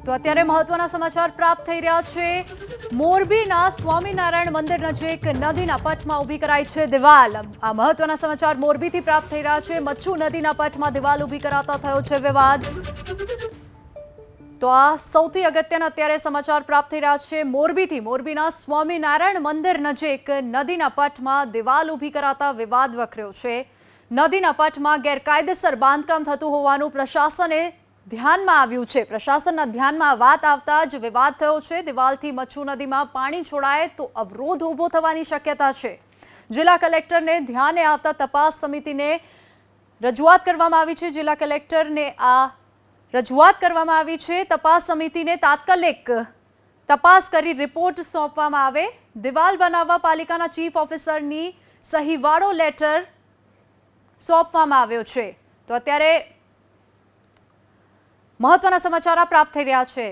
તો અત્યારે મહત્વના સમાચાર પ્રાપ્ત થઈ રહ્યા છે। મોરબીના સ્વામિનારાયણ મંદિર નજીક નદીના પટમાં ઊભી કરાઈ છે દિવાલ। આ મહત્વના સમાચાર મોરબીથી પ્રાપ્ત થઈ રહ્યા છે। મચ્છુ નદીના પટમાં દિવાલ ઊભી કરાતા થયો છે વિવાદ। તો આ સૌથી અગત્યના અત્યારે સમાચાર પ્રાપ્ત થઈ રહ્યા છે મોરબીથી। મોરબીના સ્વામિનારાયણ મંદિર નજીક નદીના પટમાં દિવાલ ઊભી કરાતા વિવાદ વકર્યો છે। નદીના પટમાં ગેરકાયદેસર બાંધકામ થતું હોવાનું પ્રશાસને ધ્યાનમાં આવ્યું છે। પ્રશાસનના ધ્યાનમાં વાત આવતા જ વિવાદ થયો છે। દિવાલથી મચ્છુ નદીમાં પાણી છોડાય તો અવરોધ ઊભો થવાની શક્યતા છે। જિલ્લા કલેક્ટરને ધ્યાને આવતા તપાસ સમિતિને રજૂઆત કરવામાં આવી છે। જિલ્લા કલેક્ટરને આ રજૂઆત કરવામાં આવી છે। તપાસ સમિતિને તાત્કાલિક તપાસ કરી રિપોર્ટ સોંપવામાં આવે। દિવાલ બનાવવા પાલિકાના ચીફ ઓફિસરની સહીવાળો લેટર સોંપવામાં આવ્યો છે। તો અત્યારે મહત્વના સમાચાર પ્રાપ્ત થઈ રહ્યા છે।